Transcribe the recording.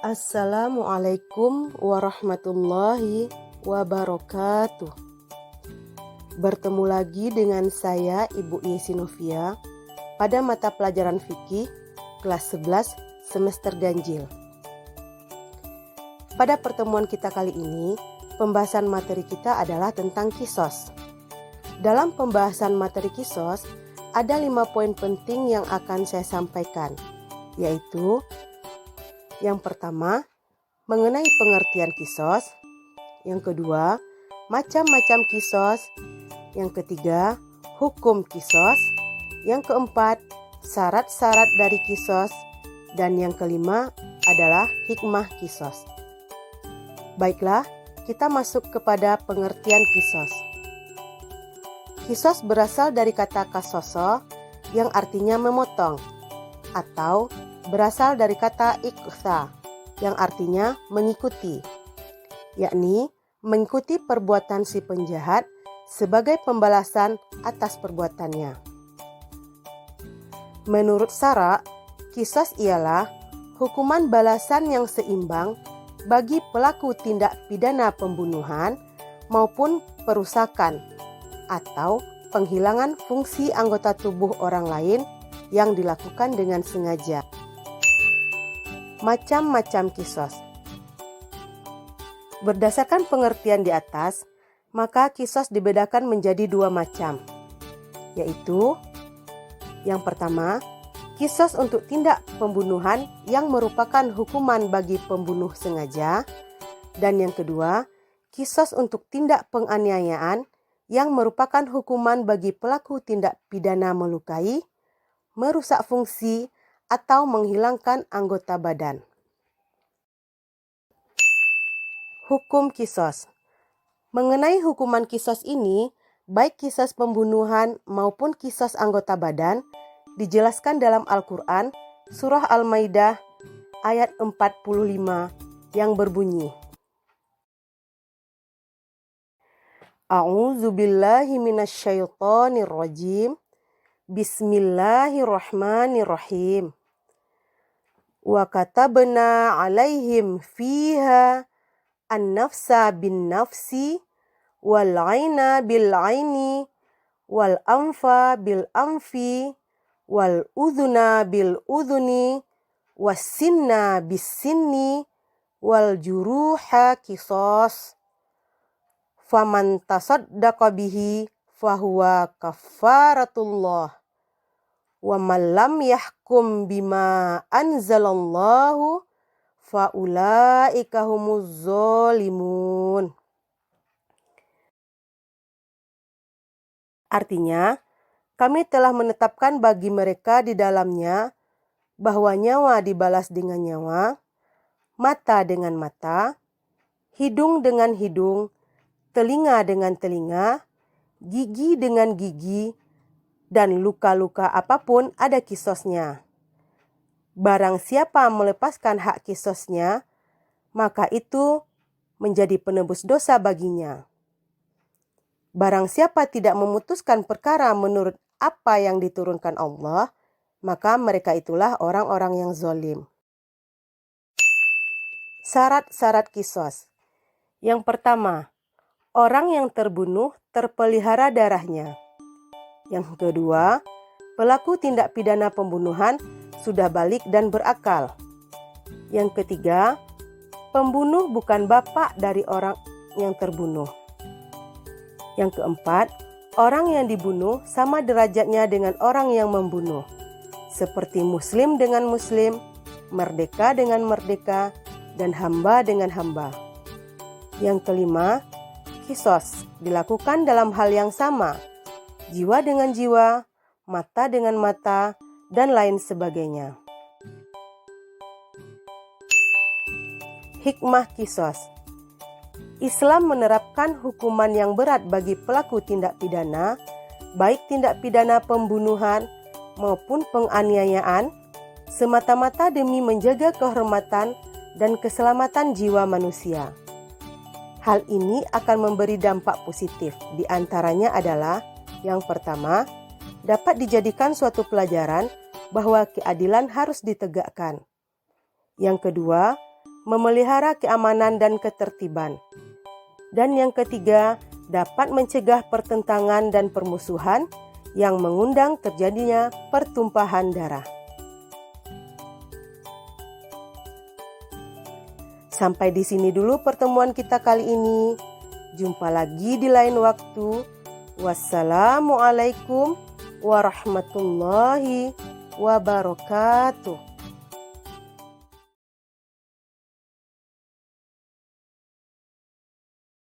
Assalamualaikum warahmatullahi wabarakatuh. Bertemu lagi dengan saya Ibu Yesi Novia pada mata pelajaran fikih kelas 11 semester ganjil. Pada pertemuan kita kali ini, pembahasan materi kita adalah tentang kisos. Dalam pembahasan materi kisos, ada 5 poin penting yang akan saya sampaikan, yaitu yang pertama, mengenai pengertian kisos. Yang kedua, macam-macam kisos. Yang ketiga, hukum kisos. Yang keempat, syarat-syarat dari kisos. Dan yang kelima adalah hikmah kisos. Baiklah, kita masuk kepada pengertian kisos. Kisos berasal dari kata kasoso yang artinya memotong, atau berasal dari kata iqsa yang artinya mengikuti, yakni mengikuti perbuatan si penjahat sebagai pembalasan atas perbuatannya. Menurut syara, kisos ialah hukuman balasan yang seimbang bagi pelaku tindak pidana pembunuhan maupun perusakan atau penghilangan fungsi anggota tubuh orang lain yang dilakukan dengan sengaja. Macam-macam kisos. Berdasarkan pengertian di atas, maka kisos dibedakan menjadi 2 macam, yaitu yang pertama, kisos untuk tindak pembunuhan yang merupakan hukuman bagi pembunuh sengaja, dan yang kedua, kisos untuk tindak penganiayaan yang merupakan hukuman bagi pelaku tindak pidana melukai, merusak fungsi, atau menghilangkan anggota badan. Hukum kisos. Mengenai hukuman kisos ini, baik kisos pembunuhan maupun kisos anggota badan, dijelaskan dalam Al-Quran, Surah Al-Maidah, ayat 45, yang berbunyi, A'udzubillahi minasyaitonirrajim. Bismillahirrahmanirrahim. Wa katabna alaihim fiha an-nafsa bin nafsi wal aina bil aini wal anfa bil anfi wal udhuna bil udhuni was sinna bis sinni wal juruha qisas. Faman tasaddaqa bihi fahuwa kafaratullah. Wa man lam yahkum bima anzalallahu faulaika humuz zalimun. Artinya, kami telah menetapkan bagi mereka di dalamnya bahwa nyawa dibalas dengan nyawa, mata dengan mata, hidung dengan hidung, telinga dengan telinga, gigi dengan gigi, dan luka-luka apapun ada kisosnya. Barang siapa melepaskan hak kisosnya, maka itu menjadi penebus dosa baginya. Barang siapa tidak memutuskan perkara menurut apa yang diturunkan Allah, maka mereka itulah orang-orang yang zalim. Syarat-syarat kisos. Yang pertama, orang yang terbunuh terpelihara darahnya. Yang kedua, pelaku tindak pidana pembunuhan sudah balik dan berakal. Yang ketiga, pembunuh bukan bapak dari orang yang terbunuh. Yang keempat, orang yang dibunuh sama derajatnya dengan orang yang membunuh, seperti muslim dengan muslim, merdeka dengan merdeka, dan hamba dengan hamba. Yang kelima, kisos dilakukan dalam hal yang sama, jiwa dengan jiwa, mata dengan mata, dan lain sebagainya. Hikmah kisos. Islam menerapkan hukuman yang berat bagi pelaku tindak pidana, baik tindak pidana pembunuhan maupun penganiayaan, semata-mata demi menjaga kehormatan dan keselamatan jiwa manusia. Hal ini akan memberi dampak positif, di antaranya adalah yang pertama, dapat dijadikan suatu pelajaran bahwa keadilan harus ditegakkan. Yang kedua, memelihara keamanan dan ketertiban. Dan yang ketiga, dapat mencegah pertentangan dan permusuhan yang mengundang terjadinya pertumpahan darah. Sampai di sini dulu pertemuan kita kali ini. Jumpa lagi di lain waktu. Wassalamualaikum warahmatullahi wabarakatuh.